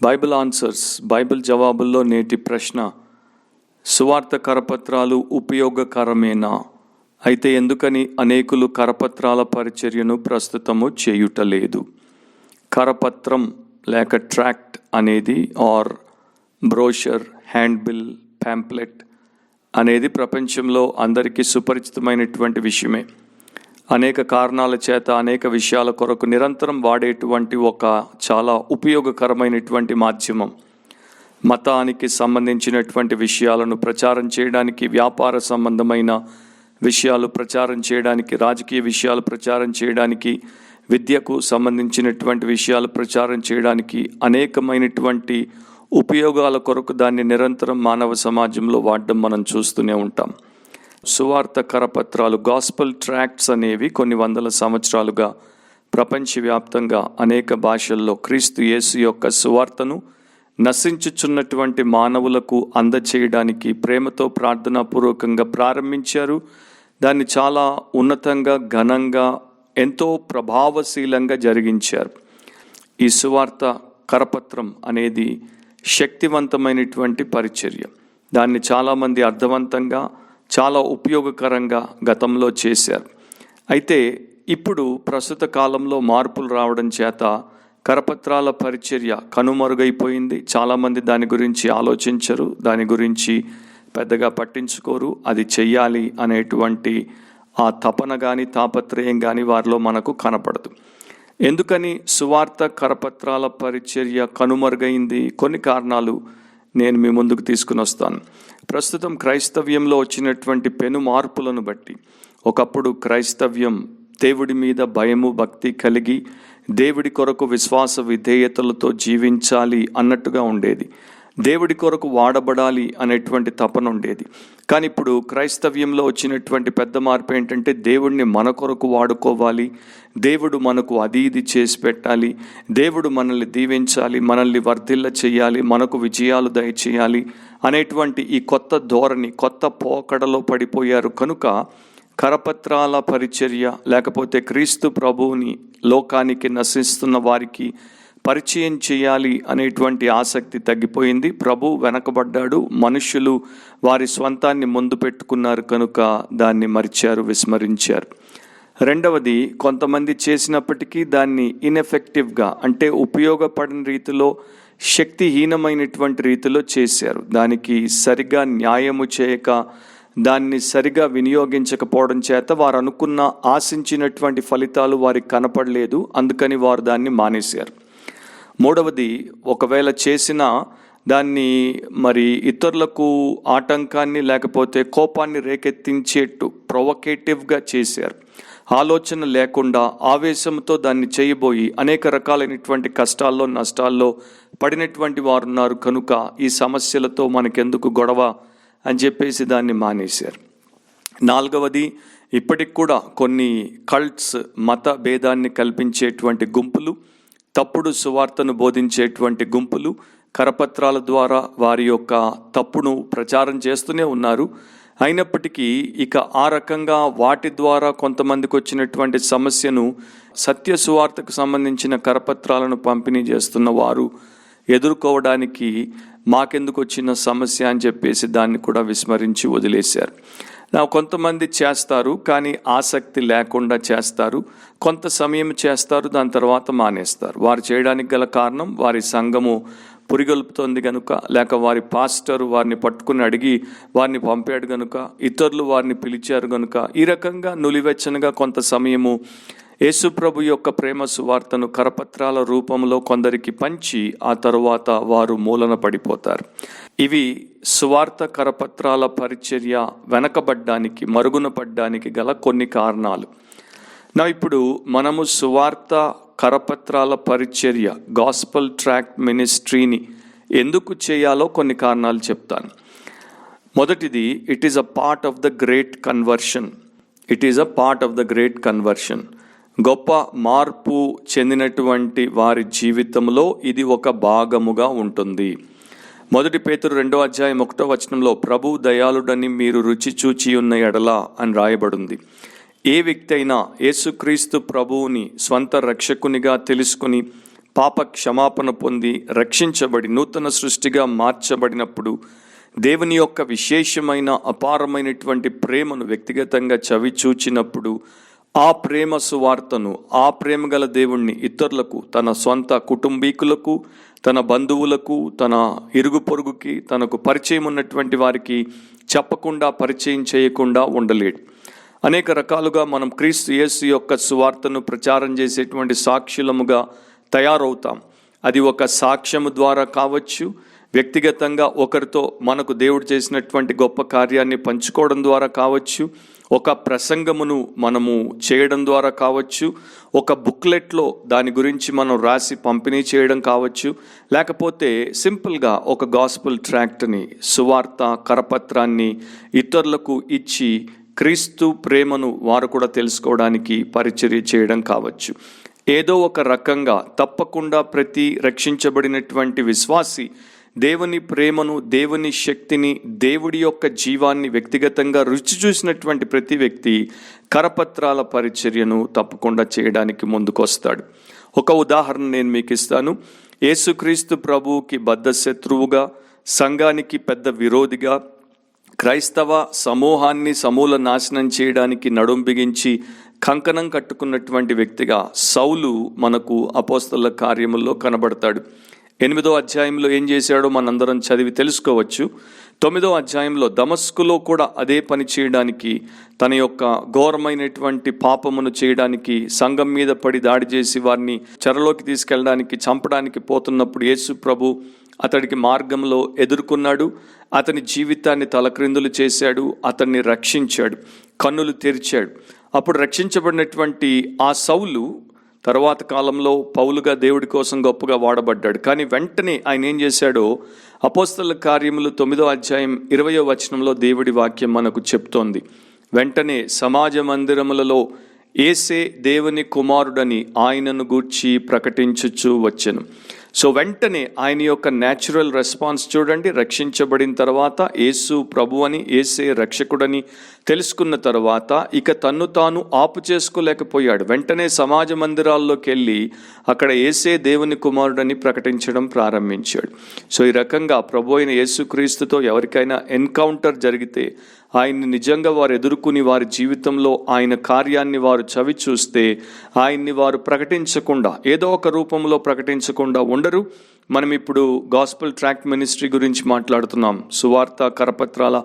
Bible answers, Bible జవాబుల్లో నేటి ప్రశ్న: సువార్త కరపత్రాలు ఉపయోగకరమేనా? అయితే ఎందుకని అనేకులు కరపత్రాల పరిచర్యను ప్రస్తుతము చేయుటలేదు? కరపత్రం లేక ట్రాక్ట్ అనేది ఆర్ బ్రోషర్, హ్యాండ్బిల్, ప్యాంప్లెట్ అనేది ప్రపంచంలో అందరికీ సుపరిచితమైనటువంటి విషయమే. అనేక కారణాల చేత అనేక విషయాల కొరకు నిరంతరం వాడేటువంటి ఒక చాలా ఉపయోగకరమైనటువంటి మాధ్యమం. మతానికి సంబంధించినటువంటి విషయాలను ప్రచారం చేయడానికి, వ్యాపార సంబంధమైన విషయాలు ప్రచారం చేయడానికి, రాజకీయ విషయాలు ప్రచారం చేయడానికి, విద్యకు సంబంధించినటువంటి విషయాలు ప్రచారం చేయడానికి, అనేకమైనటువంటి ఉపయోగాల కొరకు దాన్ని నిరంతరం మానవ సమాజంలో వాడడం మనం చూస్తూనే ఉంటాం. సువార్త కరపత్రాలు, గాస్పల్ ట్రాక్ట్స్ అనేవి కొన్ని వందల సంవత్సరాలుగా ప్రపంచవ్యాప్తంగా అనేక భాషల్లో క్రీస్తు యేసు యొక్క సువార్తను నశించుచున్నటువంటి మానవులకు అందచేయడానికి ప్రేమతో ప్రార్థనాపూర్వకంగా ప్రారంభించారు. దాన్ని చాలా ఉన్నతంగా, ఘనంగా, ఎంతో ప్రభావశీలంగా జరిగించారు. ఈ సువార్త కరపత్రం అనేది శక్తివంతమైనటువంటి పరిచర్య. దాన్ని చాలామంది అర్థవంతంగా, చాలా ఉపయోగకరంగా గతంలో చేశారు. అయితే ఇప్పుడు ప్రస్తుత కాలంలో మార్పులు రావడం చేత కరపత్రాల పరిచర్య కనుమరుగైపోయింది. చాలామంది దాని గురించి ఆలోచించరు, దాని గురించి పెద్దగా పట్టించుకోరు. అది చెయ్యాలి అనేటువంటి ఆ తపన కానీ, తాపత్రయం కానీ వారిలో మనకు కనపడదు. ఎందుకని సువార్త కరపత్రాల పరిచర్య కనుమరుగైంది? కొన్ని కారణాలు నేను మీ ముందుకు తీసుకుని వస్తాను. ప్రస్తుతం క్రైస్తవ్యంలో వచ్చినటువంటి పెను మార్పులను బట్టి, ఒకప్పుడు క్రైస్తవ్యం దేవుడి మీద భయము, భక్తి కలిగి దేవుడి కొరకు విశ్వాస విధేయతలతో జీవించాలి అన్నట్టుగా ఉండేది. దేవుడి కొరకు వాడబడాలి అనేటువంటి తపన ఉండేది. కానీ ఇప్పుడు క్రైస్తవ్యంలో వచ్చినటువంటి పెద్ద మార్పు ఏంటంటే, దేవుడిని మన కొరకు వాడుకోవాలి, దేవుడు మనకు అది ఇది చేసి పెట్టాలి, దేవుడు మనల్ని దీవించాలి, మనల్ని వర్ధిల్ల చేయాలి, మనకు విజయాలు దయచేయాలి అనేటువంటి ఈ కొత్త ధోరణి, కొత్త పోకడలో పడిపోయారు. కనుక కరపత్రాల పరిచర్య లేకపోతే క్రీస్తు ప్రభువుని లోకానికి నశిస్తున్న వారికి పరిచయం చేయాలి అనేటువంటి ఆసక్తి తగ్గిపోయింది. ప్రభు వెనకబడ్డాడు, మనుషులు వారి స్వంతాన్ని ముందు పెట్టుకున్నారు కనుక దాన్ని మరిచారు, విస్మరించారు. రెండవది, కొంతమంది చేసినప్పటికీ దాన్ని ఇన్ఎఫెక్టివ్గా, అంటే ఉపయోగపడని రీతిలో, శక్తిహీనమైనటువంటి రీతిలో చేశారు. దానికి సరిగా న్యాయము చేయక, దాన్ని సరిగా వినియోగించకపోవడం చేత వారు అనుకున్న, ఆశించినటువంటి ఫలితాలు వారికి కనపడలేదు. అందుకని వారు దాన్ని మానేశారు. మూడవది, ఒకవేళ చేసినా దాన్ని మరి ఇతరులకు ఆటంకాన్ని లేకపోతే కోపాన్ని రేకెత్తించేట్టు ప్రొవకేటివ్గా చేశారు. ఆలోచన లేకుండా ఆవేశంతో దాన్ని చేయబోయి అనేక రకాలైనటువంటి కష్టాల్లో, నష్టాల్లో పడినటువంటి వారు ఉన్నారు. కనుక ఈ సమస్యలతో మనకెందుకు గొడవ అని చెప్పేసి దాన్ని మానేశారు. నాలుగవది, ఇప్పటికి కూడా కొన్ని కల్ట్స్, మత భేదాన్ని కల్పించేటువంటి గుంపులు, తప్పుడు సువార్తను బోధించేటువంటి గుంపులు కరపత్రాల ద్వారా వారి యొక్క తప్పును ప్రచారం చేస్తూనే ఉన్నారు. అయినప్పటికీ ఇక ఆ రకంగా వాటి ద్వారా కొంతమందికి వచ్చినటువంటి సమస్యను సత్య సువార్తకు సంబంధించిన కరపత్రాలను పంపిణీ చేస్తున్న వారు ఎదుర్కోవడానికి మాకెందుకు వచ్చిన సమస్య అని చెప్పేసి దాన్ని కూడా విస్మరించి వదిలేశారు. కొంతమంది చేస్తారు, కానీ ఆసక్తి లేకుండా చేస్తారు. కొంత సమయం చేస్తారు, దాని తర్వాత మానేస్తారు. వారు చేయడానికి గల కారణం వారి సంఘము పురిగొల్పుతోంది కనుక, లేక వారి పాస్టరు వారిని పట్టుకుని అడిగి వారిని పంపాడు కనుక, ఇతరులు వారిని పిలిచారు కనుక, ఈ రకంగా నులివెచ్చనగా కొంత సమయము యేసుప్రభు యొక్క ప్రేమ సువార్తను కరపత్రాల రూపంలో కొందరికి పంచి ఆ తరువాత వారు మూలన పడిపోతారు. ఇవి సువార్త కరపత్రాల పరిచర్య వెనకబడ్డానికి, మరుగున పడ్డానికి గల కొన్ని కారణాలు. ఇప్పుడు మనము సువార్త కరపత్రాల పరిచర్య, గాస్పల్ ట్రాక్ట్ మినిస్ట్రీని ఎందుకు చేయాలో కొన్ని కారణాలు చెప్తాను. మొదటిది, it is a part of the great conversion. It is a part of the great conversion. గొప్ప మార్పు చెందినటువంటి వారి జీవితంలో ఇది ఒక భాగముగా ఉంటుంది. 1 పేతురు 2:1 ప్రభు దయాళుడని మీరు రుచి చూచి ఉన్న ఎడల అని రాయబడింది. ఏ వ్యక్తి అయినా యేసుక్రీస్తు ప్రభువుని స్వంత రక్షకునిగా తెలుసుకుని పాప క్షమాపణ పొంది రక్షించబడి నూతన సృష్టిగా మార్చబడినప్పుడు దేవుని యొక్క విశేషమైన అపారమైనటువంటి ప్రేమను వ్యక్తిగతంగా చవిచూచినప్పుడు ఆ ప్రేమ సువార్తను, ఆ ప్రేమ గల దేవుణ్ణి ఇతరులకు, తన సొంత కుటుంబీకులకు, తన బంధువులకు, తన ఇరుగు పొరుగుకి, తనకు పరిచయం ఉన్నటువంటి వారికి చెప్పకుండా, పరిచయం చేయకుండా ఉండలేడు. అనేక రకాలుగా మనం క్రీస్తు యేసు యొక్క సువార్తను ప్రచారం చేసేటువంటి సాక్షులముగా తయారవుతాం. అది ఒక సాక్ష్యము ద్వారా కావచ్చు, వ్యక్తిగతంగా ఒకరితో మనకు దేవుడు చేసినటువంటి గొప్ప కార్యాన్ని పంచుకోవడం ద్వారా కావచ్చు, ఒక ప్రసంగమును మనము చేయడం ద్వారా కావచ్చు, ఒక బుక్లెట్లో దాని గురించి మనం రాసి పంపిణీ చేయడం కావచ్చు, లేకపోతే సింపుల్గా ఒక గాస్పుల్ ట్రాక్ట్ని, సువార్త కరపత్రాన్ని ఇతరులకు ఇచ్చి క్రీస్తు ప్రేమను వారు కూడా తెలుసుకోవడానికి పరిచర్య చేయడం కావచ్చు. ఏదో ఒక రకంగా తప్పకుండా ప్రతి రక్షించబడినటువంటి విశ్వాసి దేవుని ప్రేమను, దేవుని శక్తిని, దేవుడి యొక్క జీవాన్ని వ్యక్తిగతంగా రుచి చూసినటువంటి ప్రతి వ్యక్తి కరపత్రాల పరిచర్యను తప్పకుండా చేయడానికి ముందుకొస్తాడు. ఒక ఉదాహరణ నేను మీకు ఇస్తాను. యేసుక్రీస్తు ప్రభువుకి బద్ధ శత్రువుగా, సంఘానికి పెద్ద విరోధిగా, క్రైస్తవ సమూహాన్ని సమూల నాశనం చేయడానికి నడుం బిగించి కంకణం కట్టుకున్నటువంటి వ్యక్తిగా సౌలు మనకు అపోస్తలుల కార్యముల్లో కనబడతాడు. 8వ అధ్యాయంలో ఏం చేశాడో మనందరం చదివి తెలుసుకోవచ్చు. 9వ అధ్యాయంలో దమస్కులో కూడా అదే పని చేయడానికి, తన యొక్క ఘోరమైనటువంటి పాపమును చేయడానికి, సంఘం మీద పడి దాడి చేసి వారిని చెరలోకి తీసుకెళ్ళడానికి, చంపడానికి పోతున్నప్పుడు యేసు ప్రభు అతడికి మార్గంలో ఎదుర్కొన్నాడు. అతని జీవితాన్ని తలక్రిందులు చేశాడు, అతన్ని రక్షించాడు, కన్నులు తెరిచాడు. అప్పుడు రక్షించబడినటువంటి ఆ సౌలు తర్వాత కాలంలో పౌలుగా దేవుడి కోసం గొప్పగా వాడబడ్డాడు. కానీ వెంటనే ఆయన ఏం చేశాడో అపోస్తలుల కార్యములు 9వ అధ్యాయం 20వ వచనంలో దేవుడి వాక్యం మనకు చెప్తోంది. వెంటనే సమాజ మందిరములలో యేసే దేవుని కుమారుడని ఆయనను గూర్చి ప్రకటించుచు వచ్చెను. సో వెంటనే ఆయన యొక్క న్యాచురల్ రెస్పాన్స్ చూడండి. రక్షించబడిన తర్వాత యేసు ప్రభు అని, యేసే రక్షకుడని తెలుసుకున్న తర్వాత ఇక తన్ను తాను ఆపు చేసుకోలేకపోయాడు. వెంటనే సమాజ మందిరాల్లోకి వెళ్ళి అక్కడ యేసే దేవుని కుమారుడని ప్రకటించడం ప్రారంభించాడు. సో ఈ రకంగా ప్రభు అయిన యేసుక్రీస్తుతో ఎవరికైనా ఎన్కౌంటర్ జరిగితే, ఆయన్ని నిజంగా వారు ఎదుర్కొని వారి జీవితంలో ఆయన కార్యాన్ని వారు చవి చూస్తే, ఆయన్ని వారు ప్రకటించకుండా, ఏదో ఒక రూపంలో ప్రకటించకుండా ఉండరు. మనం ఇప్పుడు గాస్పుల్ ట్రాక్ట్ మినిస్ట్రీ గురించి మాట్లాడుతున్నాం, సువార్త కరపత్రాల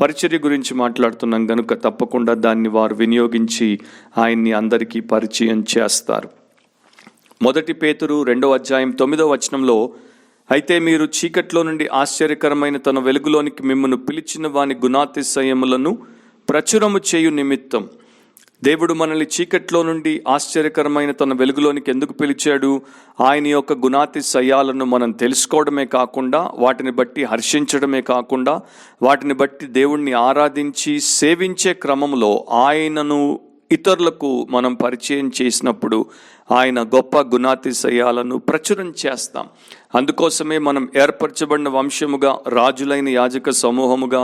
పరిచర్య గురించి మాట్లాడుతున్నాం కనుక తప్పకుండా దాన్ని వారు వినియోగించి ఆయన్ని అందరికీ పరిచయం చేస్తారు. 1 పేతురు 2వ అధ్యాయం 9వ వచనంలో, అయితే మీరు చీకట్లో నుండి ఆశ్చర్యకరమైన తన వెలుగులోనికి మిమ్మల్ని పిలిచిన వాని గుణాతిశయములను ప్రచురము చేయు నిమిత్తం. దేవుడు మనల్ని చీకట్లో నుండి ఆశ్చర్యకరమైన తన వెలుగులోనికి ఎందుకు పిలిచాడు? ఆయన యొక్క గుణాతిశయాలను మనం తెలుసుకోవడమే కాకుండా, వాటిని బట్టి హర్షించడమే కాకుండా, వాటిని బట్టి దేవుణ్ణి ఆరాధించి సేవించే క్రమంలో ఆయనను ఇతరులకు మనం పరిచయం చేసినప్పుడు ఆయన గొప్ప గుణాతిశయాలను ప్రచురం చేస్తాం. అందుకోసమే మనం ఏర్పరచబడిన వంశముగా, రాజులైన యాజక సమూహముగా,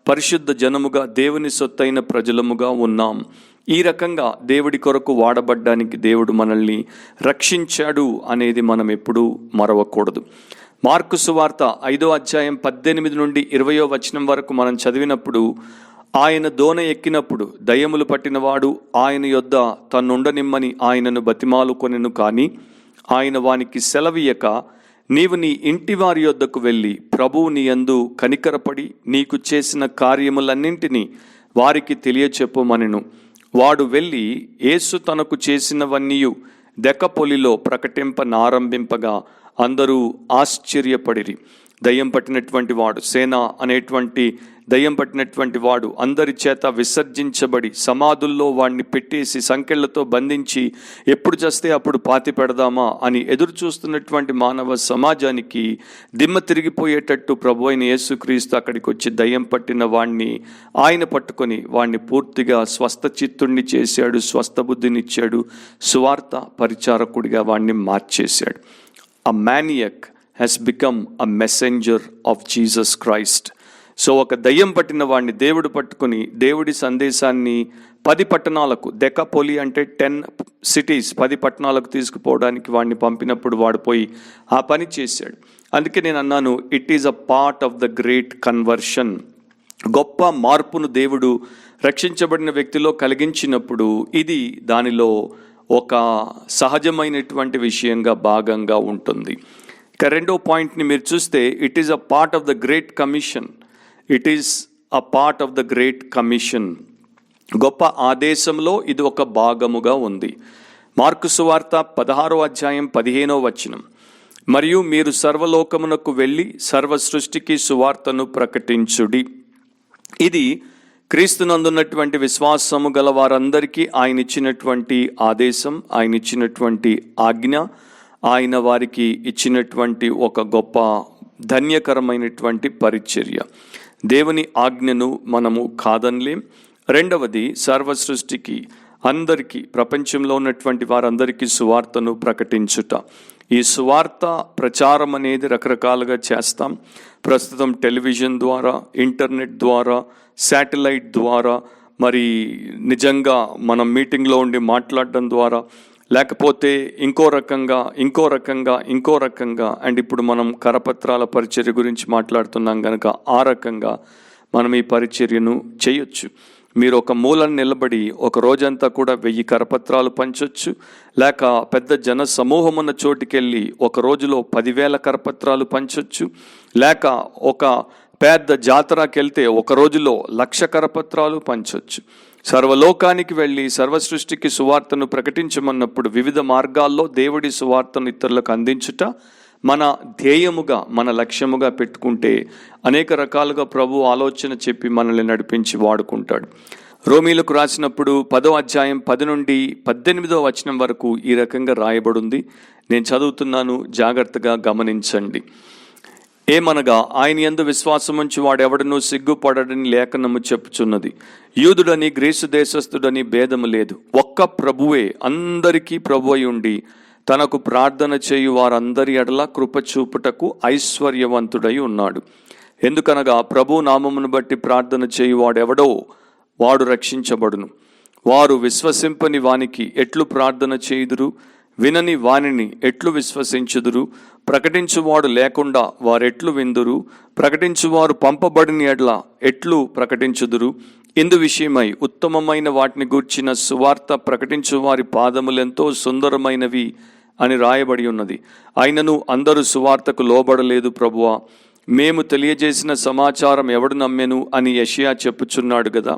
పరిశుద్ధ జనముగా, దేవుని సొత్తైన ప్రజలముగా ఉన్నాం. ఈ రకంగా దేవుడి కొరకు వాడబడ్డానికి దేవుడు మనల్ని రక్షించాడు అనేది మనం ఎప్పుడూ మరవకూడదు. మార్కు సువార్త 5వ అధ్యాయం 18 నుండి 20వ వచనం వరకు మనం చదివినప్పుడు, ఆయన దోణ ఎక్కినప్పుడు దయ్యములు పట్టినవాడు ఆయన యొద్ద తన్నుండనిమ్మని ఆయనను బతిమాలుకొనెను. కానీ ఆయన వానికి సెలవీయక, నీవు నీ ఇంటి వారి యొద్దకు వెళ్ళి ప్రభువు నీ యందు కనికరపడి నీకు చేసిన కార్యములన్నింటినీ వారికి తెలియచెప్పుమనెను. వాడు వెళ్ళి యేసు తనకు చేసినవన్నీయు దెకపొలిలో ప్రకటింపనారంభింపగా అందరూ ఆశ్చర్యపడిరి. దయ్యం పట్టినటువంటి వాడు, సేన అనేటువంటి దయ్యం పట్టినటువంటి వాడు అందరి చేత విసర్జించబడి సమాధుల్లో వాడిని పెట్టేసి సంకెళ్లతో బంధించి ఎప్పుడు చేస్తే అప్పుడు పాతి పెడదామా అని ఎదురు చూస్తున్నటువంటి మానవ సమాజానికి దిమ్మ తిరిగిపోయేటట్టు ప్రభు అయిన యేసుక్రీస్తు అక్కడికి వచ్చి దయ్యం పట్టిన వాణ్ణి ఆయన పట్టుకొని వాణ్ణి పూర్తిగా స్వస్థ చిత్తుణ్ణి చేశాడు, స్వస్థ బుద్ధినిచ్చాడు, సువార్త పరిచారకుడిగా వాణ్ణి మార్చేశాడు. A maniac has become a messenger of Jesus Christ. So ఒక దయ్యం పట్టిన వాడిని దేవుడు పట్టుకుని దేవుడి సందేశాన్ని 10 పట్టణాలకు, డెకాపోలి అంటే 10 సిటీస్, 10 పట్టణాలకు తీసుకుపోవడానికి వాడిని పంపినప్పుడు వాడు పోయి ఆ పని చేశాడు. అందుకే నేను అన్నాను, it is a part of the great conversion. గొప్ప మార్పును దేవుడు రక్షించబడిన వ్యక్తిలో కలిగించినప్పుడు ఇది దానిలో ఒక సహజమైనటువంటి విషయంగా భాగంగా ఉంటుంది. ఇక రెండో పాయింట్ని మీరు చూస్తే, it is a part of the great commission. It is a part of the great commission. గొప్ప ఆదేశంలో ఇది ఒక భాగముగా ఉంది. మార్కు సువార్త 16వ అధ్యాయం 15వ వచనం, మరియు మీరు సర్వలోకమునకు వెళ్ళి సర్వ సృష్టికి సువార్తను ప్రకటించుడి. ఇది క్రీస్తునందున్నటువంటి విశ్వాసము గల వారందరికీ ఆయన ఇచ్చినటువంటి ఆదేశం, ఆయన ఇచ్చినటువంటి ఆజ్ఞ, ఆయన వారికి ఇచ్చినటువంటి ఒక గొప్ప ధన్యకరమైనటువంటి పరిచర్య. దేవుని ఆజ్ఞను మనము కాదనలేం. రెండవది, సర్వ సృష్టికి, అందరికీ, ప్రపంచంలో ఉన్నటువంటి వారందరికీ సువార్తను ప్రకటించుట. ఈ సువార్త ప్రచారం అనేది రకరకాలుగా చేస్తాం. ప్రస్తుతం టెలివిజన్ ద్వారా, ఇంటర్నెట్ ద్వారా, శాటిలైట్ ద్వారా, మరి నిజంగా మనం మీటింగ్లో ఉండి మాట్లాడడం ద్వారా, లేకపోతే ఇంకో రకంగా అండ్ ఇప్పుడు మనం కరపత్రాల పరిచర్య గురించి మాట్లాడుతున్నాం కనుక ఆ రకంగా మనం ఈ పరిచర్యను చేయొచ్చు. మీరు ఒక మూలను నిలబడి ఒక రోజంతా కూడా 1000 కరపత్రాలు పంచొచ్చు, లేక పెద్ద జన సమూహం ఉన్న చోటుకెళ్ళి ఒక రోజులో 10,000 కరపత్రాలు పంచొచ్చు, లేక ఒక పెద్ద జాతరకి వెళ్తే ఒక రోజులో 1,00,000 కరపత్రాలు పంచొచ్చు. సర్వలోకానికి వెళ్ళి సర్వ సృష్టికి సువార్తను ప్రకటించమన్నప్పుడు వివిధ మార్గాల్లో దేవుడి సువార్తను ఇతరులకు అందించుట మన ధ్యేయముగా, మన లక్ష్యముగా పెట్టుకుంటే అనేక రకాలుగా ప్రభు ఆలోచన చెప్పి మనల్ని నడిపించి వాడుకుంటాడు. రోమీలకు రాసినప్పుడు 10వ అధ్యాయం 10 నుండి 18వ వచనం వరకు ఈ రకంగా రాయబడింది. నేను చదువుతున్నాను, జాగ్రత్తగా గమనించండి. ఏమనగా, ఆయన యందు విశ్వాసముంచి వాడెవడనూ సిగ్గుపడడని లేఖనము చెప్పుచున్నది. యూదుడని గ్రీసు దేశస్థుడని భేదము లేదు, ఒక్క ప్రభువే అందరికీ ప్రభు అయి ఉండి తనకు ప్రార్థన చేయు వారందరి ఎడల కృప చూపుటకు ఐశ్వర్యవంతుడై ఉన్నాడు. ఎందుకనగా ప్రభు నామమును బట్టి ప్రార్థన చేయు వాడెవడో వాడు రక్షించబడును. వారు విశ్వసింపని వానికి ఎట్లు ప్రార్థన చేయుదురు? వినని వానిని ఎట్లు విశ్వసించుదురు? ప్రకటించువాడు లేకుండా వారెట్లు విందురు? ప్రకటించువారు పంపబడిన ఎడ్ల ఎట్లు ప్రకటించుదురు? ఇందు విషయమై ఉత్తమమైన వాటిని గూర్చిన సువార్త ప్రకటించు వారి పాదములెంతో సుందరమైనవి అని రాయబడి ఉన్నది. అయినను అందరూ సువార్తకు లోబడలేదు ప్రభువా, మేము తెలియజేసిన సమాచారం ఎవడు నమ్మెను అని యెషయా చెప్పుచున్నాడు కదా.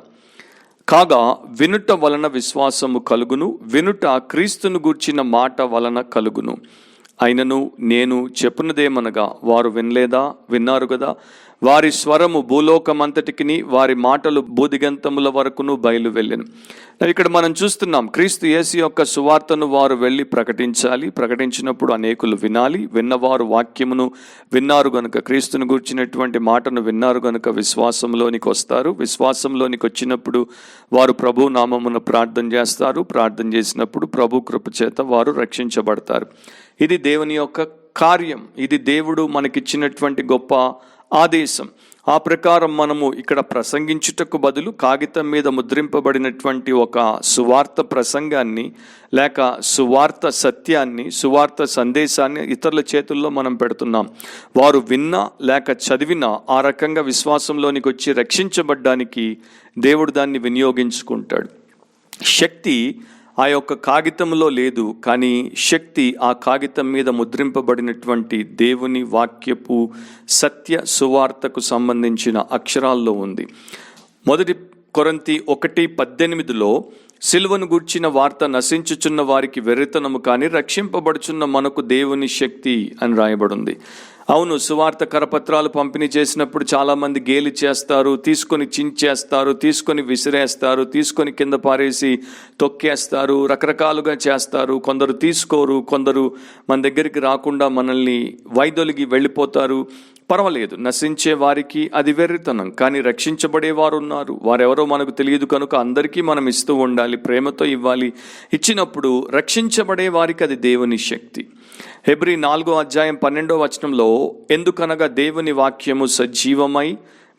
కాగా వినుట వలన విశ్వాసము కలుగును, వినుట క్రీస్తును గూర్చిన మాట వలన కలుగును. అయినను నేను చెప్పునదేమనగా, వారు వినలేదా? విన్నారు కదా. వారి స్వరము భూలోకమంతటికిని, వారి మాటలు భూదిగంతముల వరకును బయలు వెళ్ళెను. ఇక్కడ మనం చూస్తున్నాం, క్రీస్తు యేసు యొక్క సువార్తను వారు వెళ్ళి ప్రకటించాలి. ప్రకటించినప్పుడు అనేకులు వినాలి. విన్నవారు వాక్యమును విన్నారు గనుక, క్రీస్తును గూర్చినటువంటి మాటను విన్నారు గనుక విశ్వాసంలోనికి వస్తారు. విశ్వాసంలోనికి వచ్చినప్పుడు వారు ప్రభు నామమున ప్రార్థన చేస్తారు. ప్రార్థన చేసినప్పుడు ప్రభు కృప చేత వారు రక్షించబడతారు. ఇది దేవుని యొక్క కార్యం. ఇది దేవుడు మనకిచ్చినటువంటి గొప్ప ఆదేశం. ఆ ప్రకారం మనము ఇక్కడ ప్రసంగించుటకు బదులు కాగితం మీద ముద్రింపబడినటువంటి ఒక సువార్త ప్రసంగాన్ని, లేక సువార్త సత్యాన్ని, సువార్త సందేశాన్ని ఇతరుల చేతుల్లో మనం పెడుతున్నాం. వారు విన్నా లేక చదివినా ఆ రకంగా విశ్వాసంలోనికి వచ్చి రక్షించబడ్డానికి దేవుడు దాన్ని వినియోగించుకుంటాడు. శక్తి ఆ యొక్క కాగితంలో లేదు, కానీ శక్తి ఆ కాగితం మీద ముద్రింపబడినటువంటి దేవుని వాక్యపు సత్య సువార్తకు సంబంధించిన అక్షరాల్లో ఉంది. 1 కొరింథీ 1:18 సిలువను గూర్చిన వార్త నశించుచున్న వారికి వెర్రితనము, కానీ రక్షింపబడుచున్న మనకు దేవుని శక్తి అని రాయబడింది. అవును, సువార్త కరపత్రాలు పంపిణీ చేసినప్పుడు చాలామంది గేలి చేస్తారు, తీసుకొని చించేస్తారు, తీసుకొని విసిరేస్తారు, తీసుకొని కింద పారేసి తొక్కేస్తారు, రకరకాలుగా చేస్తారు. కొందరు తీసుకోరు, కొందరు మన దగ్గరికి రాకుండా మనల్ని వైదొలిగి వెళ్ళిపోతారు. పర్వాలేదు, నశించే వారికి అది వెర్రితనం, కానీ రక్షించబడేవారు ఉన్నారు. వారెవరో మనకు తెలియదు కనుక అందరికీ మనం ఇస్తూ ఉండాలి, ప్రేమతో ఇవ్వాలి. ఇచ్చినప్పుడు రక్షించబడే వారికి అది దేవుని శక్తి. హెబ్రీ 4వ అధ్యాయం 12వ వచనంలో, ఎందుకనగా దేవుని వాక్యము సజీవమై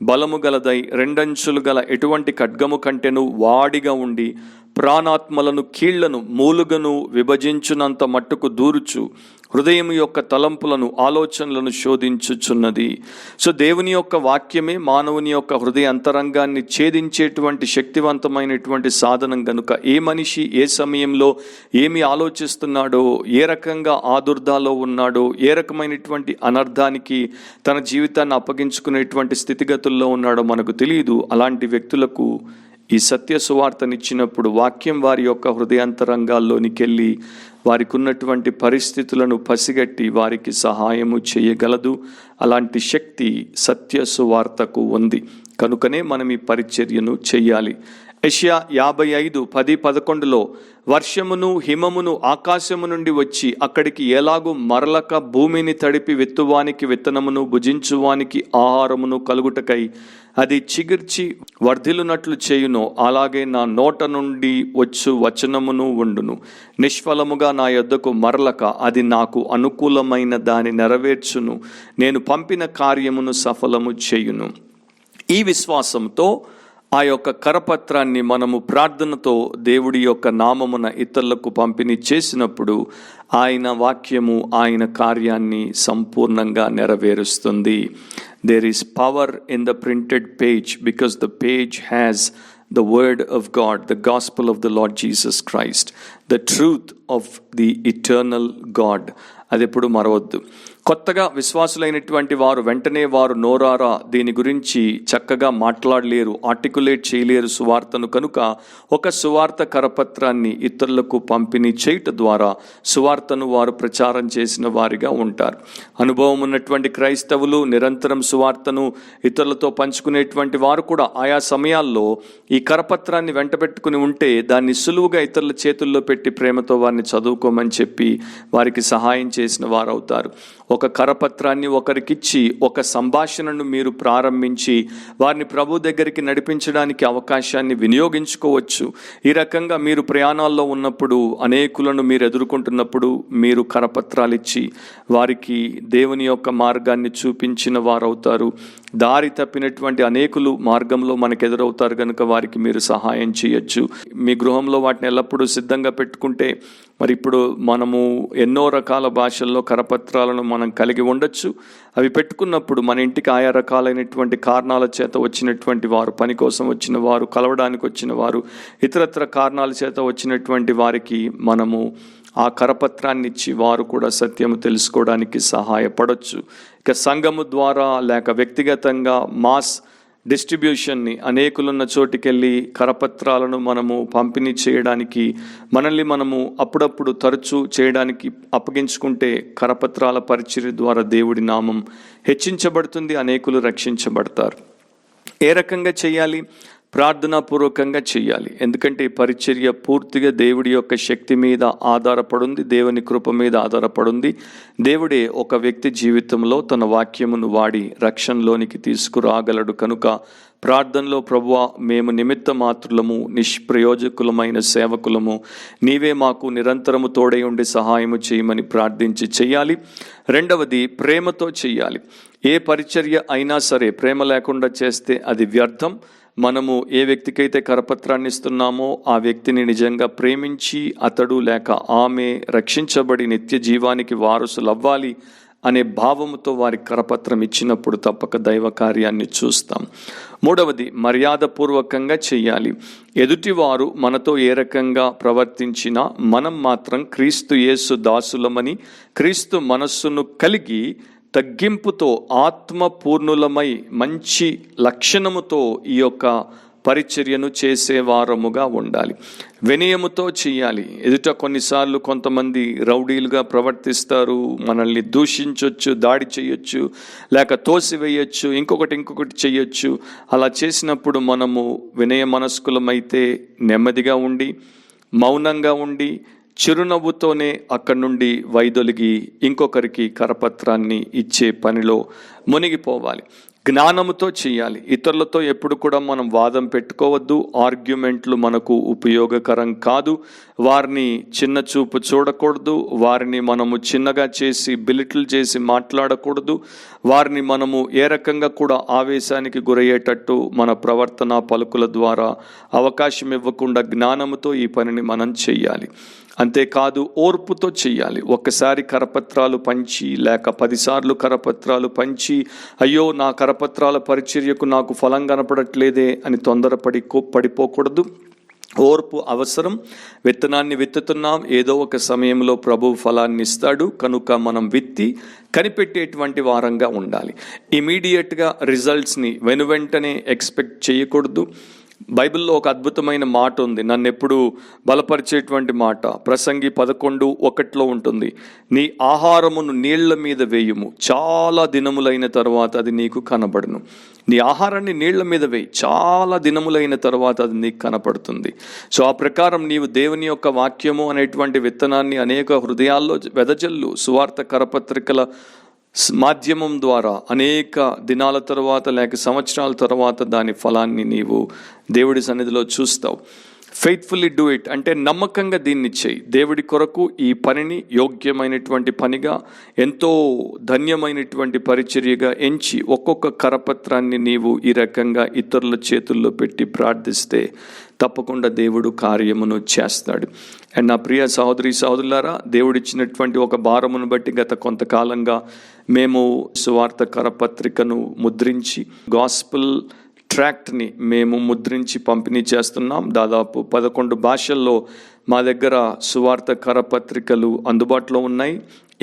బలము గలదై రెండంచులు గల ఎటువంటి ఖడ్గము కంటెను వాడిగా ఉండి ప్రాణాత్మలను కీళ్లను మూలుగను విభజించునంత మట్టుకు దూరుచు హృదయం యొక్క తలంపులను ఆలోచనలను శోధించుచున్నది. సో దేవుని యొక్క వాక్యమే మానవుని యొక్క హృదయ అంతరంగాన్ని ఛేదించేటువంటి శక్తివంతమైనటువంటి సాధనం గనుక ఏ మనిషి ఏ సమయంలో ఏమి ఆలోచిస్తున్నాడో, ఏ రకంగా ఆదుర్దాలో ఉన్నాడో, ఏ రకమైనటువంటి అనర్థానికి తన జీవితాన్ని అప్పగించుకునేటువంటి స్థితిగతుల్లో ఉన్నాడో మనకు తెలియదు. అలాంటి వ్యక్తులకు ఈ సత్య సువార్తనిచ్చినప్పుడు వాక్యం వారి యొక్క హృదయాంతరంగాల్లోనికి వెళ్ళి వారికి ఉన్నటువంటి పరిస్థితులను పసిగట్టి వారికి సహాయము చేయగలదు. అలాంటి శక్తి సత్య సువార్తకు ఉంది. కనుకనే మనం ఈ పరిచర్యను చెయ్యాలి. యెషయా 55:10-11 వర్షమును హిమమును ఆకాశము నుండి వచ్చి అక్కడికి ఎలాగూ మరలక భూమిని తడిపి విత్తువానికి విత్తనమును భుజించువానికి ఆహారమును కలుగుటకై అది చిగిర్చి వర్ధిల్లునట్లు చేయునో అలాగే నా నోట నుండి వచ్చు వచనమును ఉండును. నిష్ఫలముగా నా యొద్దకు మరలక అది నాకు అనుకూలమైన దాని నెరవేర్చును. నేను పంపిన కార్యమును సఫలము చేయును. ఈ విశ్వాసంతో ఆ యొక్క కరపత్రాన్ని మనము ప్రార్థనతో దేవుడి యొక్క నామమున ఇతరులకు పంపిణీ చేసినప్పుడు ఆయన వాక్యము ఆయన కార్యాన్ని సంపూర్ణంగా నెరవేరుస్తుంది. There is power in the printed page because the page has the word of God, the gospel of the Lord Jesus Christ, the truth of the eternal God. అది ఎప్పుడు మరవద్దు. కొత్తగా విశ్వాసులైనటువంటి వారు వెంటనే వారు నోరారా దీని గురించి చక్కగా మాట్లాడలేరు, ఆర్టికులేట్ చేయలేరు సువార్తను. కనుక ఒక సువార్త కరపత్రాన్ని ఇతరులకు పంపిణీ చేయటం ద్వారా సువార్తను వారు ప్రచారం చేసిన వారిగా ఉంటారు. అనుభవం ఉన్నటువంటి క్రైస్తవులు నిరంతరం సువార్తను ఇతరులతో పంచుకునేటువంటి వారు కూడా ఆయా సమయాల్లో ఈ కరపత్రాన్ని వెంటబెట్టుకుని ఉంటే దాన్ని సులువుగా ఇతరుల చేతుల్లో పెట్టి ప్రేమతో వారిని చదువుకోమని చెప్పి వారికి సహాయం చేసిన వారు అవుతారు. ఒక కరపత్రాన్ని ఒకరికిచ్చి ఒక సంభాషణను మీరు ప్రారంభించి వారిని ప్రభు దగ్గరికి నడిపించడానికి అవకాశాన్ని వినియోగించుకోవచ్చు. ఈ రకంగా మీరు ప్రయాణాల్లో ఉన్నప్పుడు అనేకులను మీరు ఎదుర్కొంటున్నప్పుడు మీరు కరపత్రాలు ఇచ్చి వారికి దేవుని యొక్క మార్గాన్ని చూపించిన వారవుతారు. దారి తప్పినటువంటి అనేకులు మార్గంలో మనకు ఎదురవుతారు కనుక వారికి మీరు సహాయం చేయొచ్చు. మీ గృహంలో వాటిని ఎల్లప్పుడూ సిద్ధంగా పెట్టుకుంటే మరి ఇప్పుడు మనము ఎన్నో రకాల భాషల్లో కరపత్రాలను మనం కలిగి ఉండొచ్చు. అవి పెట్టుకున్నప్పుడు మన ఇంటికి ఆయా రకాలైనటువంటి కారణాల చేత వచ్చినటువంటి వారు, పని కోసం వచ్చిన వారు, కలవడానికి వచ్చిన వారు, ఇతరత్ర కారణాల చేత వచ్చినటువంటి వారికి మనము ఆ కరపత్రాన్ని ఇచ్చి వారు కూడా సత్యము తెలుసుకోవడానికి సహాయపడవచ్చు. ఇక సంఘము ద్వారా లేక వ్యక్తిగతంగా మాస్ డిస్ట్రిబ్యూషన్ని అనేకులున్న చోటికెళ్ళి కరపత్రాలను మనము పంపిణీ చేయడానికి మనల్ని మనము అప్పుడప్పుడు తరచూ చేయడానికి అప్పగించుకుంటే కరపత్రాల పరిచర్య ద్వారా దేవుడి నామం హెచ్చించబడుతుంది, అనేకులు రక్షించబడతారు. ఏ రకంగా చేయాలి? ప్రార్థనాపూర్వకంగా చేయాలి. ఎందుకంటే ఈ పరిచర్య పూర్తిగా దేవుడి యొక్క శక్తి మీద ఆధారపడింది, దేవుని కృప మీద ఆధారపడింది. దేవుడే ఒక వ్యక్తి జీవితంలో తన వాక్యమును వాడి రక్షణలోనికి తీసుకురాగలడు. కనుక ప్రార్థనలో ప్రభువా మేము నిమిత్త మాత్రులము, నిష్ప్రయోజకులమైన సేవకులము, నీవే మాకు నిరంతరము తోడై ఉండి సహాయము చేయమని ప్రార్థించి చేయాలి. రెండవది ప్రేమతో చేయాలి. ఏ పరిచర్య అయినా సరే ప్రేమ లేకుండా చేస్తే అది వ్యర్థం. మనము ఏ వ్యక్తికైతే కరపత్రాన్ని ఇస్తున్నామో ఆ వ్యక్తిని నిజంగా ప్రేమించి అతడు లేక ఆమె రక్షించబడి నిత్య జీవానికి వారసులు అవ్వాలి అనే భావముతో వారి కరపత్రం ఇచ్చినప్పుడు తప్పక దైవ కార్యాన్ని చూస్తాం. మూడవది మర్యాదపూర్వకంగా చేయాలి. ఎదుటివారు మనతో ఏ రకంగా ప్రవర్తించినా మనం మాత్రం క్రీస్తు యేసు దాసులమని, క్రీస్తు మనస్సును కలిగి తగ్గింపుతో ఆత్మపూర్ణులమై మంచి లక్షణముతో ఈ యొక్క పరిచర్యను చేసేవారముగా ఉండాలి. వినయముతో చేయాలి. ఎదుట కొన్నిసార్లు కొంతమంది రౌడీలుగా ప్రవర్తిస్తారు, మనల్ని దూషించవచ్చు, దాడి చేయొచ్చు, లేక తోసివేయచ్చు, ఇంకొకటి చేయొచ్చు. అలా చేసినప్పుడు మనము వినయ మనస్కులమైతే నెమ్మదిగా ఉండి మౌనంగా ఉండి చిరునవ్వుతోనే అక్కడి నుండి వైదొలిగి ఇంకొకరికి కరపత్రాన్ని ఇచ్చే పనిలో మునిగిపోవాలి. జ్ఞానముతో చేయాలి. ఇతరులతో ఎప్పుడు కూడా మనం వాదం పెట్టుకోవద్దు. ఆర్గ్యుమెంట్లు మనకు ఉపయోగకరం కాదు. వారిని చిన్న చూపు చూడకూడదు. వారిని మనము చిన్నగా చేసి బిలిటిల్ చేసి మాట్లాడకూడదు. వారిని మనము ఏ రకంగా కూడా ఆవేశానికి గురయ్యేటట్టు మన ప్రవర్తన పలుకుల ద్వారా అవకాశం ఇవ్వకుండా జ్ఞానముతో ఈ పనిని మనం చెయ్యాలి. అంతేకాదు ఓర్పుతో చెయ్యాలి. ఒక్కసారి కరపత్రాలు పంచి లేక 10 సార్లు కరపత్రాలు పంచి అయ్యో నా కరపత్రాల పరిచర్యకు నాకు ఫలం కనపడట్లేదే అని పడిపోకూడదు. ఓర్పు అవసరం. విత్తనాన్ని విత్తుతున్నాం, ఏదో ఒక సమయంలో ప్రభు ఫలాన్ని ఇస్తాడు కనుక మనం విత్తి కనిపెట్టేటువంటి వారంగా ఉండాలి. ఇమీడియట్గా రిజల్ట్స్ని వెనువెంటనే ఎక్స్పెక్ట్ చేయకూడదు. బైబిల్లో ఒక అద్భుతమైన మాట ఉంది, నన్ను ఎప్పుడు బలపరిచేటువంటి మాట. ప్రసంగి 11:1 ఉంటుంది, నీ ఆహారమును నీళ్ల మీద వేయుము, చాలా దినములైన తర్వాత అది నీకు కనబడును. నీ ఆహారాన్ని నీళ్ల మీద వేయి, చాలా దినములైన తర్వాత అది నీకు కనపడుతుంది. సో ఆ ప్రకారం నీవు దేవుని యొక్క వాక్యము అనేటువంటి విత్తనాన్ని అనేక హృదయాల్లో వెదజల్లు. సువార్త కరపత్రికల మాధ్యమం ద్వారా అనేక దినాల తర్వాత లేక సంవత్సరాల తర్వాత దాని ఫలాన్ని నీవు దేవుడి సన్నిధిలో చూస్తావు. ఫెయిత్ఫుల్లీ డూ ఇట్ అంటే నమ్మకంగా దీన్ని చేయి. దేవుడి కొరకు ఈ పనిని యోగ్యమైనటువంటి పనిగా, ఎంతో ధన్యమైనటువంటి పరిచర్యగా ఎంచి ఒక్కొక్క కరపత్రాన్ని నీవు ఈ రకంగా ఇతరుల చేతుల్లో పెట్టి ప్రార్థిస్తే తప్పకుండా దేవుడు కార్యమును చేస్తాడు. అండ్ నా ప్రియ సహోదరి సహోదరులారా, దేవుడిచ్చినటువంటి ఒక భారమును బట్టి గత కొంతకాలంగా మేము సువార్త కరపత్రికను ముద్రించి గాస్పుల్ ట్రాక్ట్ని మేము ముద్రించి పంపిణీ చేస్తున్నాం. దాదాపు 11 భాషల్లో మా దగ్గర సువార్త కరపత్రికలు అందుబాటులో ఉన్నాయి.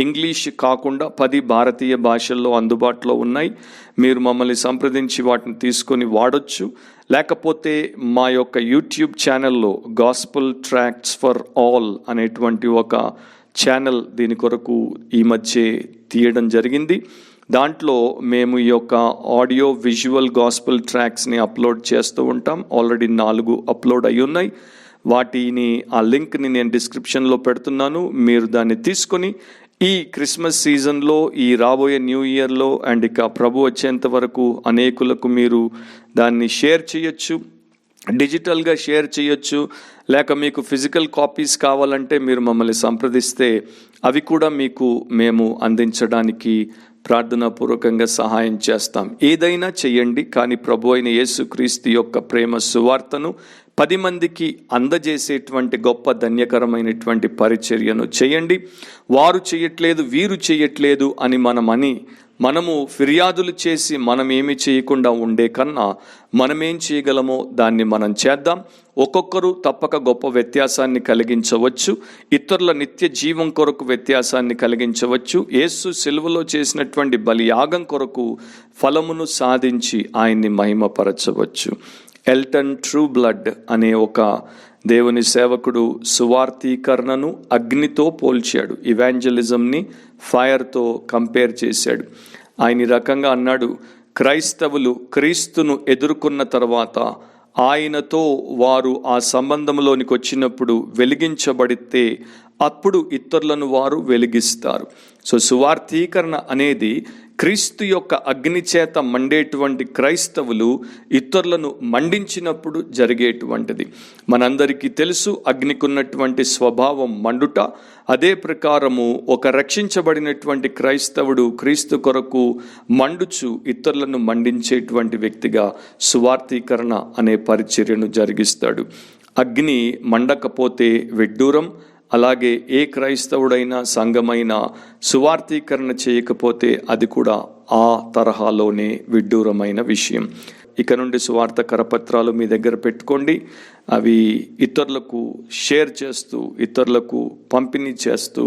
ఇంగ్లీష్ కాకుండా 10 భారతీయ భాషల్లో అందుబాటులో ఉన్నాయి. మీరు మమ్మల్ని సంప్రదించి వాటిని తీసుకొని వాడొచ్చు. లేకపోతే మా యొక్క యూట్యూబ్ ఛానల్లో గాస్పుల్ ట్రాక్ట్స్ ఫర్ ఆల్ అనేటువంటి ఒక ఛానల్ దీని కొరకు ఈ మధ్య తీయడం జరిగింది. దాంట్లో మేము ఈ యొక్క ఆడియో విజువల్ గాస్పుల్ ట్రాక్స్ని అప్లోడ్ చేస్తూ ఉంటాం. ఆల్రెడీ 4 అప్లోడ్ అయి ఉన్నాయి. వాటిని ఆ లింక్ని నేను డిస్క్రిప్షన్లో పెడుతున్నాను. మీరు దాన్ని తీసుకొని ఈ క్రిస్మస్ సీజన్లో, ఈ రాబోయే న్యూ ఇయర్లో అండ్ ఇక ప్రభు వచ్చేంత వరకు అనేకులకు మీరు దాన్ని షేర్ చేయొచ్చు, డిజిటల్గా షేర్ చేయొచ్చు. లేక మీకు ఫిజికల్ కాపీస్ కావాలంటే మీరు మమ్మల్ని సంప్రదిస్తే అవి కూడా మీకు మేము అందించడానికి ప్రార్థనాపూర్వకంగా సహాయం చేస్తాం. ఏదైనా చెయ్యండి, కానీ ప్రభు అయిన యేసుక్రీస్తు యొక్క ప్రేమ సువార్తను 10 మందికి అందజేసేటువంటి గొప్ప ధన్యకరమైనటువంటి పరిచర్యను చేయండి. వారు చేయట్లేదు, వీరు చేయట్లేదు అని మనము ఫిర్యాదులు చేసి మనం ఏమి చేయకుండా ఉండే కన్నా మనమేం చేయగలమో దాన్ని మనం చేద్దాం. ఒక్కొక్కరు తప్పక గొప్ప వ్యత్యాసాన్ని కలిగించవచ్చు. ఇతరుల నిత్య జీవం కొరకు వ్యత్యాసాన్ని కలిగించవచ్చు. యేసు సిలువలో చేసినటువంటి బలియాగం కొరకు ఫలమును సాధించి ఆయన్ని మహిమపరచవచ్చు. ఎల్టన్ ట్రూ బ్లడ్ అనే ఒక దేవుని సేవకుడు సువార్తీకరణను అగ్నితో పోల్చాడు. ఇవాంజలిజంని ఫైర్తో కంపేర్ చేశాడు. ఆయన ఈ రకంగా అన్నాడు, క్రైస్తవులు క్రీస్తును ఎదుర్కొన్న తర్వాత ఆయనతో వారు ఆ సంబంధంలోనికి వచ్చినప్పుడు వెలిగించబడితే అప్పుడు ఇతరులను వారు వెలిగిస్తారు. సో సువార్తీకరణ అనేది క్రీస్తు యొక్క అగ్ని చేత మండేటువంటి క్రైస్తవులు ఇతరులను మండించినప్పుడు జరిగేటువంటిది. మనందరికీ తెలుసు అగ్నికి ఉన్నటువంటి స్వభావం మండుట. అదే ప్రకారము ఒక రక్షించబడినటువంటి క్రైస్తవుడు క్రీస్తు కొరకు మండుచు ఇతరులను మండించేటువంటి వ్యక్తిగా సువార్తీకరణ అనే పరిచర్యను జరిగిస్తాడు. అగ్ని మండకపోతే విడ్డూరం. అలాగే ఏ క్రైస్తవుడైనా సంఘమైనా సువార్తీకరణ చేయకపోతే అది కూడా ఆ తరహాలోనే విడ్డూరమైన విషయం. ఇక నుండి సువార్త కరపత్రాలు మీ దగ్గర పెట్టుకోండి. అవి ఇతరులకు షేర్ చేస్తూ, ఇతరులకు పంపిణీ చేస్తూ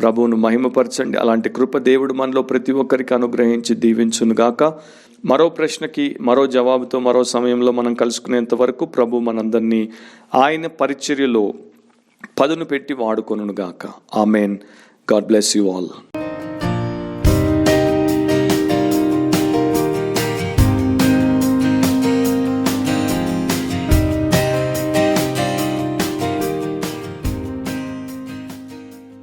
ప్రభువును మహిమపరచండి. అలాంటి కృప దేవుడు మనలో ప్రతి ఒక్కరికి అనుగ్రహించి దీవించునుగాక. మరో ప్రశ్నకి మరో జవాబుతో మరో సమయంలో మనం కలుసుకునేంత వరకు ప్రభు మనందరినీ ఆయన పరిచర్యలో పదును పెట్టి వాడుకొనుగాక. Amen. God bless you all.